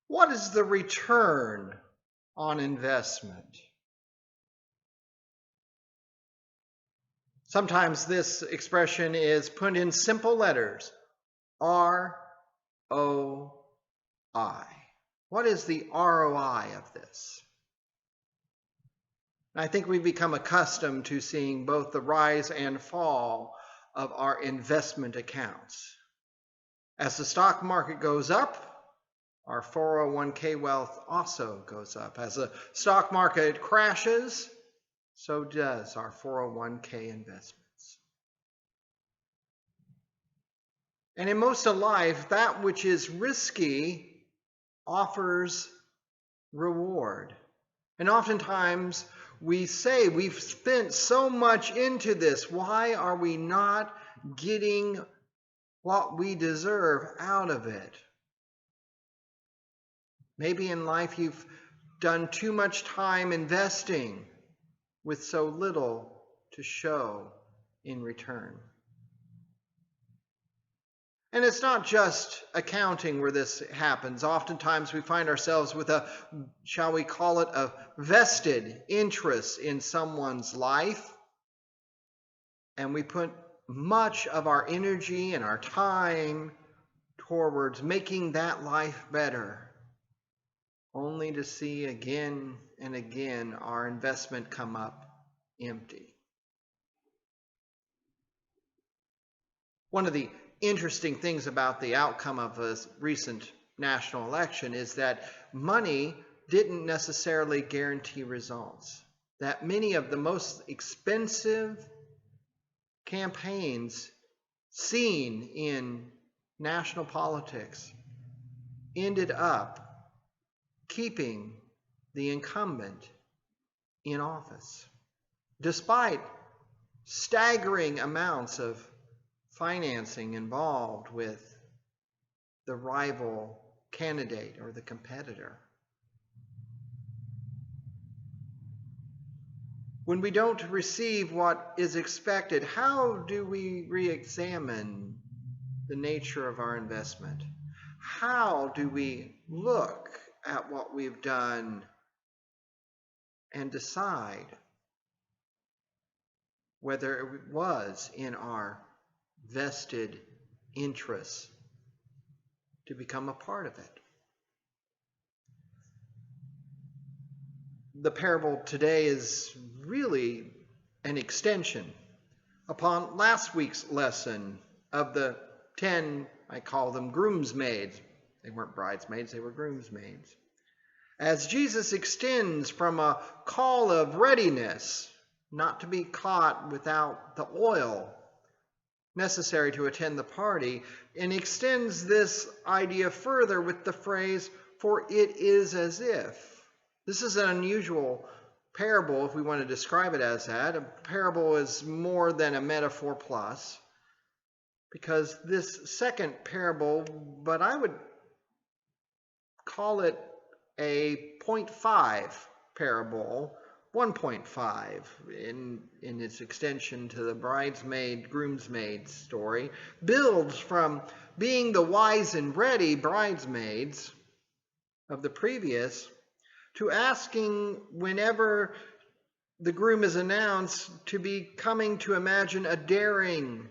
What is the return on investment? Sometimes this expression is put in simple letters, ROI. What is the ROI of this? I think we've become accustomed to seeing both the rise and fall of our investment accounts. As the stock market goes up, our 401k wealth also goes up. As the stock market crashes, so does our 401k investments. And in most of life, that which is risky offers reward. And oftentimes we say, we've spent so much into this, why are we not getting what we deserve out of it? Maybe in life you've done too much time investing with so little to show in return. And it's not just accounting where this happens. Oftentimes we find ourselves with a, shall we call it, a vested interest in someone's life. And we put much of our energy and our time towards making that life better, only to see again and again our investment come up empty. One of the interesting things about the outcome of a recent national election is that money didn't necessarily guarantee results. That many of the most expensive campaigns seen in national politics ended up keeping the incumbent in office, despite staggering amounts of financing involved with the rival candidate or the competitor. When we don't receive what is expected, how do we re-examine the nature of our investment? How do we look at what we've done and decide whether it was in our vested interests to become a part of it? The parable today is really an extension upon last week's lesson of the 10, I call them groomsmaids. They weren't bridesmaids, they were groomsmaids. As Jesus extends from a call of readiness, not to be caught without the oil necessary to attend the party, and extends this idea further with the phrase, "for it is as if." This is an unusual parable if we want to describe it as that. A parable is more than a metaphor plus, because this second parable, but I would call it a 0.5 parable, 1.5 in its extension to the bridesmaid, groomsmaid story, builds from being the wise and ready bridesmaids of the previous to asking whenever the groom is announced to be coming to imagine a daring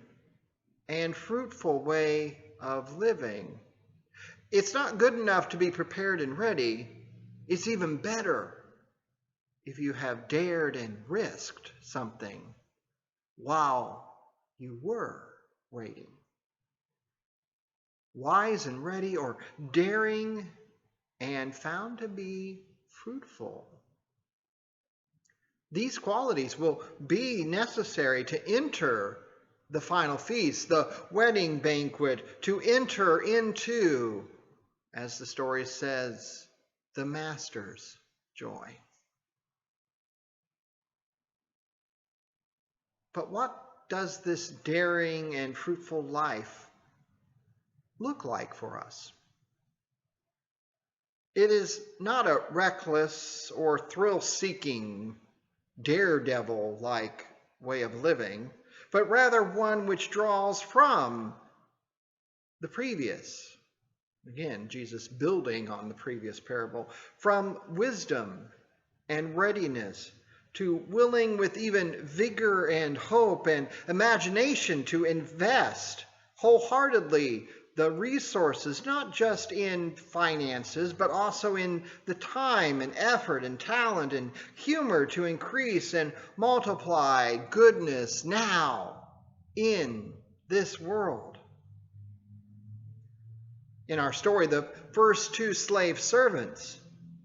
and fruitful way of living. It's not good enough to be prepared and ready. It's even better if you have dared and risked something while you were waiting. Wise and ready, or daring and found to be fruitful. These qualities will be necessary to enter the final feast, the wedding banquet, to enter into, as the story says, the master's joy. But what does this daring and fruitful life look like for us? It is not a reckless or thrill-seeking, daredevil-like way of living, but rather one which draws from the previous, Again, Jesus building on the previous parable. From wisdom and readiness to willing with even vigor and hope and imagination to invest wholeheartedly the resources, not just in finances, but also in the time and effort and talent and humor to increase and multiply goodness now in this world. In our story, the first two slave servants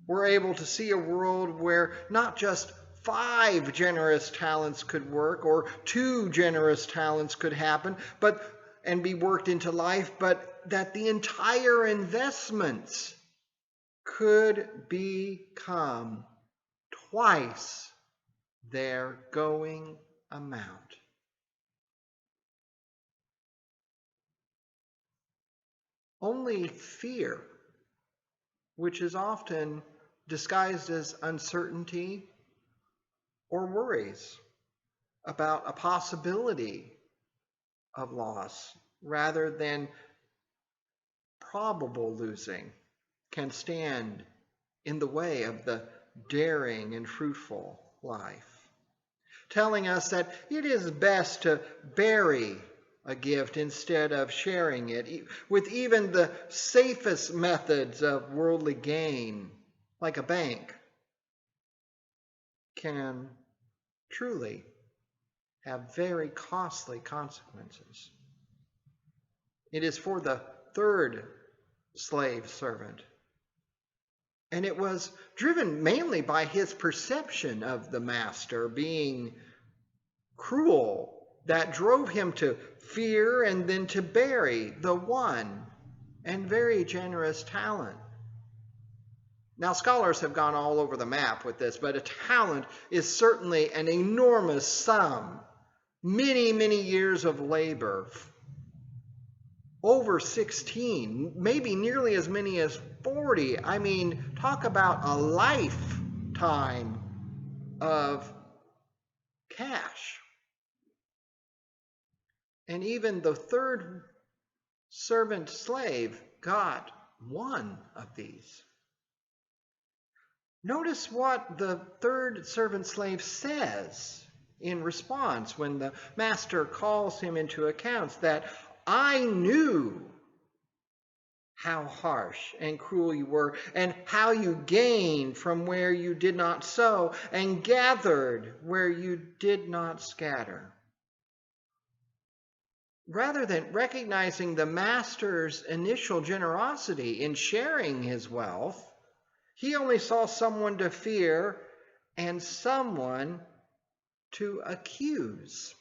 were able to see a world where not just 5 generous talents could work or 2 generous talents could happen and be worked into life, but that the entire investments could become twice their going amount. Only fear, which is often disguised as uncertainty or worries about a possibility of loss rather than probable losing, can stand in the way of the daring and fruitful life, telling us that it is best to bury a gift instead of sharing it, with even the safest methods of worldly gain, like a bank, can truly have very costly consequences. It is for the third slave servant, and it was driven mainly by his perception of the master being cruel that drove him to fear and then to bury the one and very generous talent. Now, scholars have gone all over the map with this, but a talent is certainly an enormous sum. Many, many years of labor. Over 16, maybe nearly as many as 40. I mean, talk about a lifetime of cash. And even the third servant slave got one of these. Notice what the third servant slave says in response when the master calls him into account, that I knew how harsh and cruel you were, and how you gained from where you did not sow, and gathered where you did not scatter. Rather than recognizing the master's initial generosity in sharing his wealth, he only saw someone to fear and someone to accuse.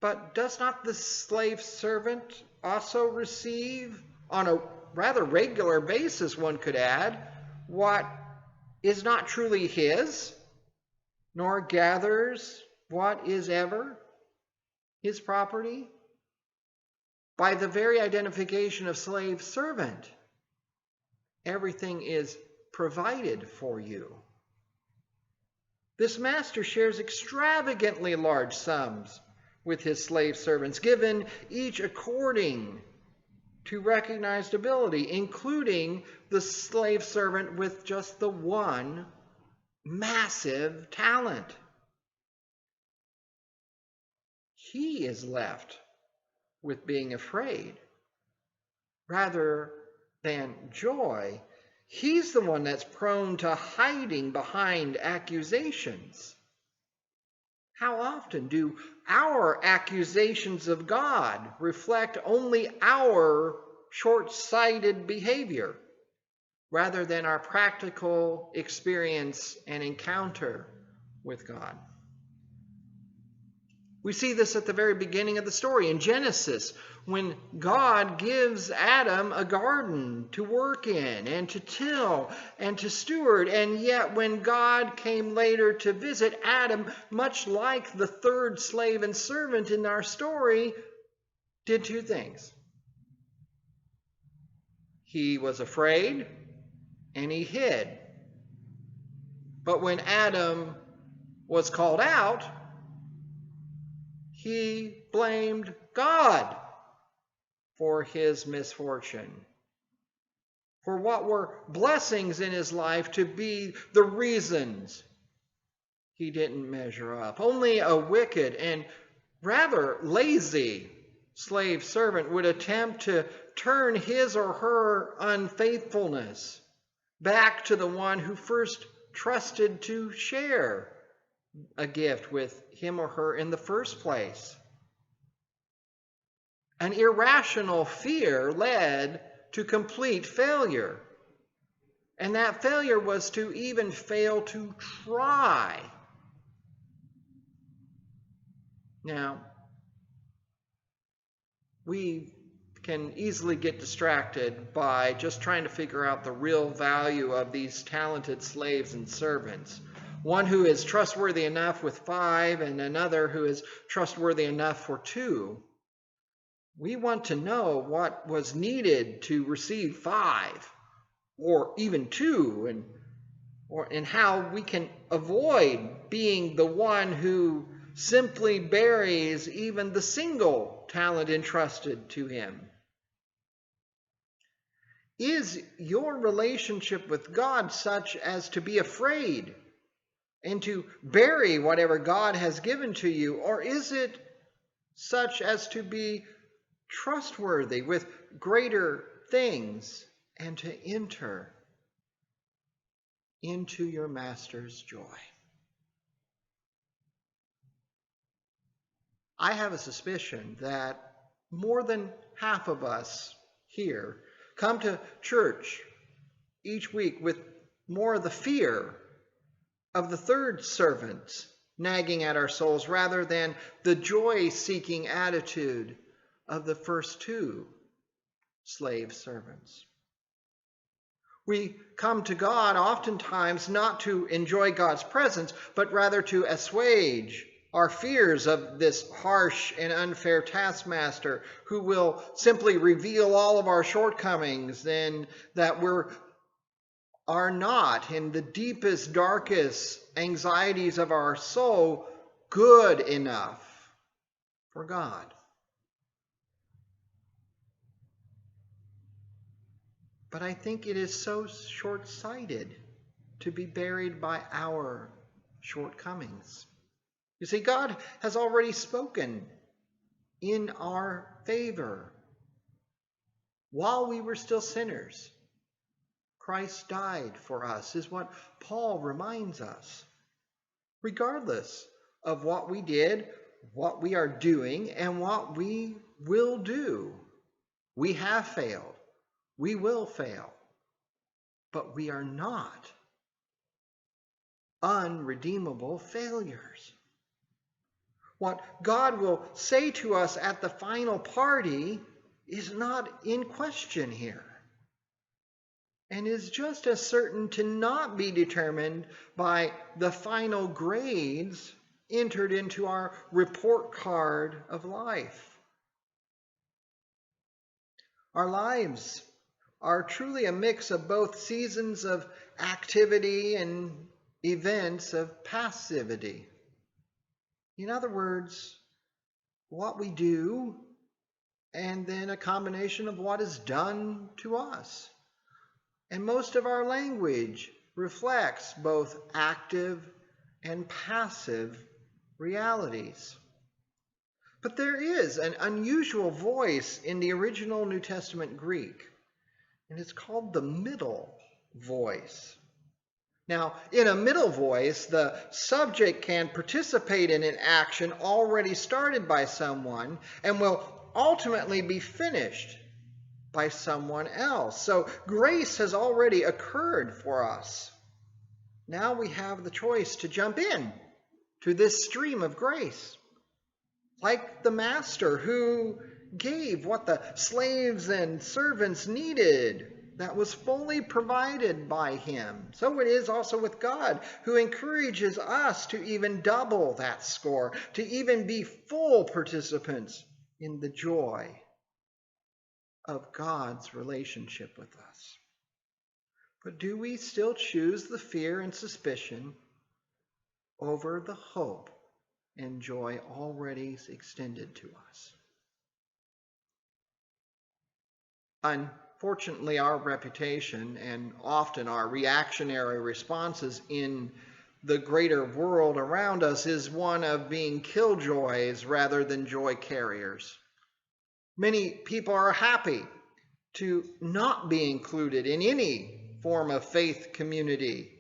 But does not the slave servant also receive, on a rather regular basis, one could add, what is not truly his, nor gathers what is ever his property? By the very identification of slave servant, everything is provided for you. This master shares extravagantly large sums with his slave servants, given each according to recognized ability, including the slave servant with just the one massive talent. He is left with being afraid rather than joy. He's the one that's prone to hiding behind accusations. How often do our accusations of God reflect only our short-sighted behavior rather than our practical experience and encounter with God? We see this at the very beginning of the story in Genesis, when God gives Adam a garden to work in and to till and to steward. And yet when God came later to visit Adam, much like the third slave and servant in our story, did two things. He was afraid and he hid. But when Adam was called out, he blamed God for his misfortune. For what were blessings in his life to be the reasons he didn't measure up. Only a wicked and rather lazy slave servant would attempt to turn his or her unfaithfulness back to the one who first trusted to share a gift with him or her in the first place. An irrational fear led to complete failure. And that failure was to even fail to try. Now, we can easily get distracted by just trying to figure out the real value of these talented slaves and servants. One who is trustworthy enough with 5 and another who is trustworthy enough for 2. We want to know what was needed to receive 5 or even 2 and how we can avoid being the one who simply buries even the single talent entrusted to him. Is your relationship with God such as to be afraid and to bury whatever God has given to you? Or is it such as to be trustworthy with greater things and to enter into your Master's joy? I have a suspicion that more than half of us here come to church each week with more of the fear of the third servant nagging at our souls rather than the joy-seeking attitude of the first 2 slave servants. We come to God oftentimes not to enjoy God's presence, but rather to assuage our fears of this harsh and unfair taskmaster who will simply reveal all of our shortcomings and that we are not, in the deepest, darkest anxieties of our soul, good enough for God. But I think it is so short-sighted to be buried by our shortcomings. You see, God has already spoken in our favor. While we were still sinners, Christ died for us, is what Paul reminds us. Regardless of what we did, what we are doing, and what we will do, we have failed. We will fail. But we are not unredeemable failures. What God will say to us at the final party is not in question here, and is just as certain to not be determined by the final grades entered into our report card of life. Our lives are truly a mix of both seasons of activity and events of passivity. In other words, what we do and then a combination of what is done to us. And most of our language reflects both active and passive realities. But there is an unusual voice in the original New Testament Greek, and it's called the middle voice. Now, in a middle voice, the subject can participate in an action already started by someone and will ultimately be finished by someone else. So grace has already occurred for us. Now we have the choice to jump in to this stream of grace. Like the master who gave what the slaves and servants needed, that was fully provided by him. So it is also with God, who encourages us to even double that score, to even be full participants in the joy of God's relationship with us. But do we still choose the fear and suspicion over the hope and joy already extended to us? Unfortunately, our reputation and often our reactionary responses in the greater world around us is one of being killjoys rather than joy carriers. Many people are happy to not be included in any form of faith community.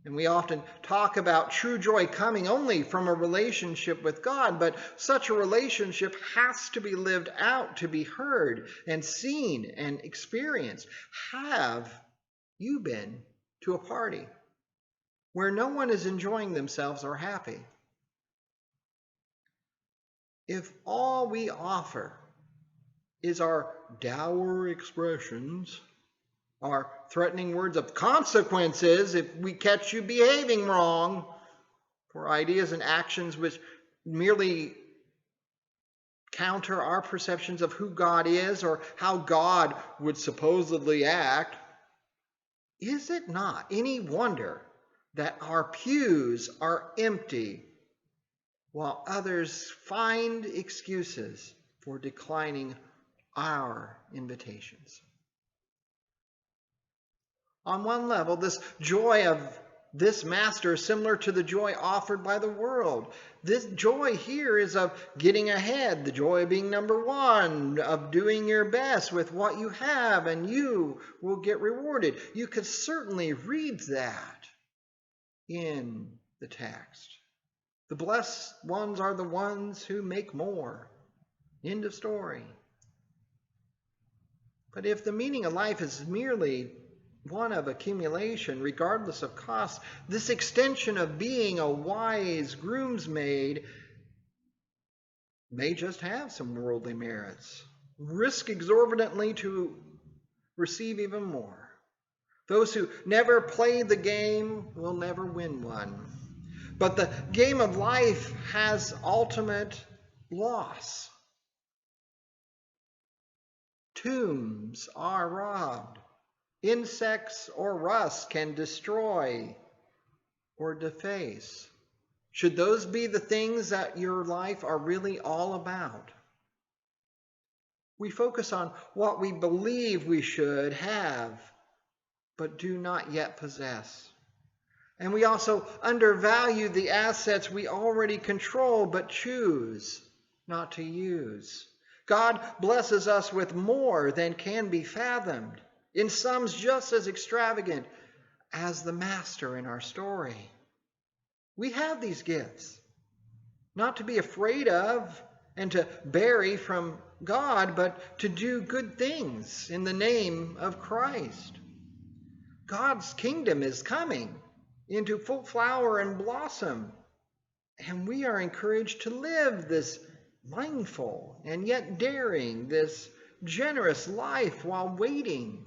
And we often talk about true joy coming only from a relationship with God, but such a relationship has to be lived out, to be heard and seen and experienced. Have you been to a party where no one is enjoying themselves or happy? If all we offer is our dour expressions, our threatening words of consequences if we catch you behaving wrong, for ideas and actions which merely counter our perceptions of who God is or how God would supposedly act, is it not any wonder that our pews are empty while others find excuses for declining our invitations? On one level, this joy of this master is similar to the joy offered by the world. This joy here is of getting ahead, the joy of being number one, of doing your best with what you have, and you will get rewarded. You could certainly read that in the text. The blessed ones are the ones who make more. End of story. But if the meaning of life is merely one of accumulation, regardless of cost, this extension of being a wise groomsmaid may just have some worldly merits. Risk exorbitantly to receive even more. Those who never play the game will never win one. But the game of life has ultimate loss. Tombs are robbed. Insects or rust can destroy or deface. Should those be the things that your life are really all about? We focus on what we believe we should have, but do not yet possess. And we also undervalue the assets we already control, but choose not to use. God blesses us with more than can be fathomed, in sums just as extravagant as the master in our story. We have these gifts, not to be afraid of and to bury from God, but to do good things in the name of Christ. God's kingdom is coming into full flower and blossom, and we are encouraged to live this mindful and yet daring, this generous life while waiting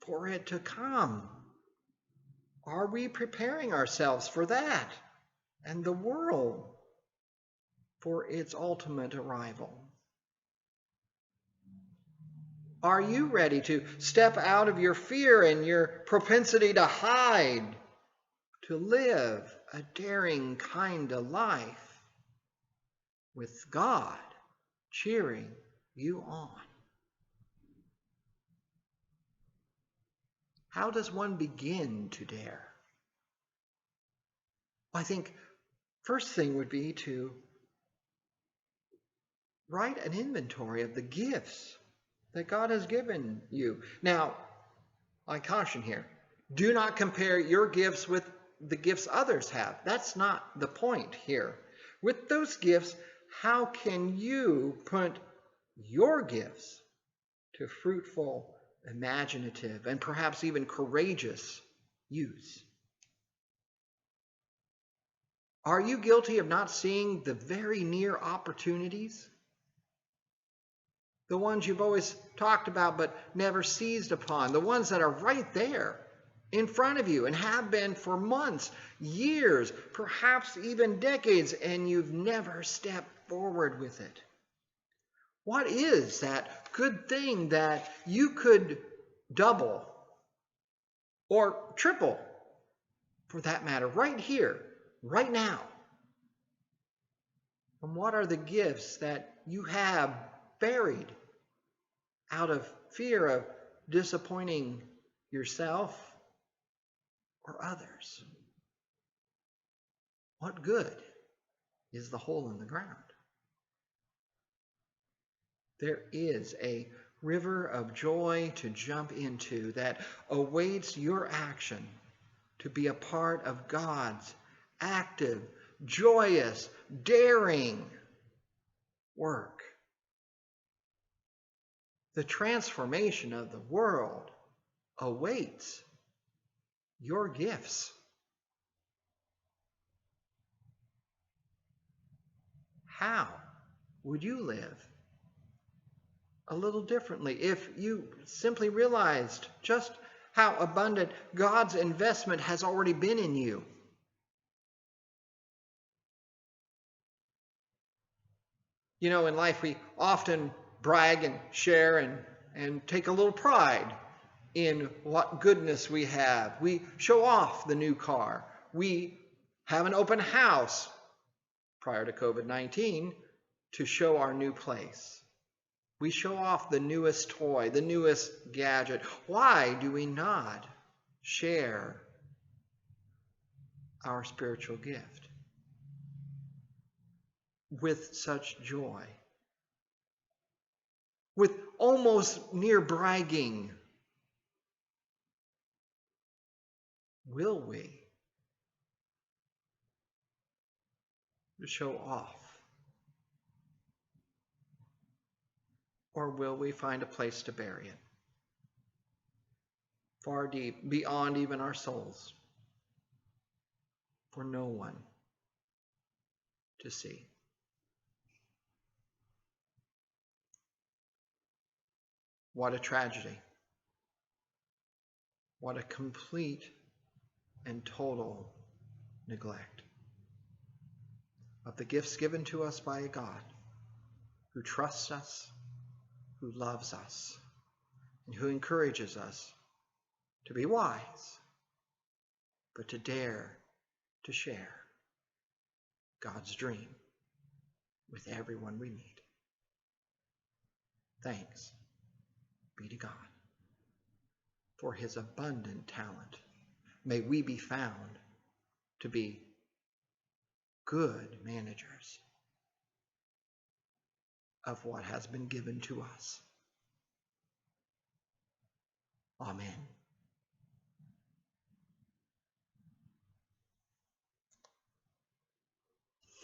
for it to come. Are we preparing ourselves for that and the world for its ultimate arrival? Are you ready to step out of your fear and your propensity to hide, to live a daring kind of life with God cheering you on? How does one begin to dare? I think first thing would be to write an inventory of the gifts that God has given you. Now, I caution here, do not compare your gifts with the gifts others have. That's not the point here. With those gifts, how can you put your gifts to fruitful, imaginative, and perhaps even courageous use? Are you guilty of not seeing the very near opportunities? The ones you've always talked about but never seized upon. The ones that are right there in front of you and have been for months, years, perhaps even decades, and you've never stepped forward with it. What is that good thing that you could double or triple, for that matter, right here, right now? And what are the gifts that you have buried out of fear of disappointing yourself or others? What good is the hole in the ground? There is a river of joy to jump into that awaits your action to be a part of God's active, joyous, daring work. The transformation of the world awaits your gifts. How would you live a little differently if you simply realized just how abundant God's investment has already been in you? You know, in life we often brag and share and take a little pride in what goodness we have. We show off the new car. We have an open house prior to COVID-19 to show our new place. We show off the newest toy, the newest gadget. Why do we not share our spiritual gift with such joy? With almost near bragging. Will we show off? Or will we find a place to bury it? Far deep, beyond even our souls, for no one to see. What a tragedy. What a complete and total neglect of the gifts given to us by a God who trusts us, who loves us, and who encourages us to be wise, but to dare to share God's dream with everyone we meet. Thanks be to God for his abundant talent. May we be found to be good managers of what has been given to us. Amen.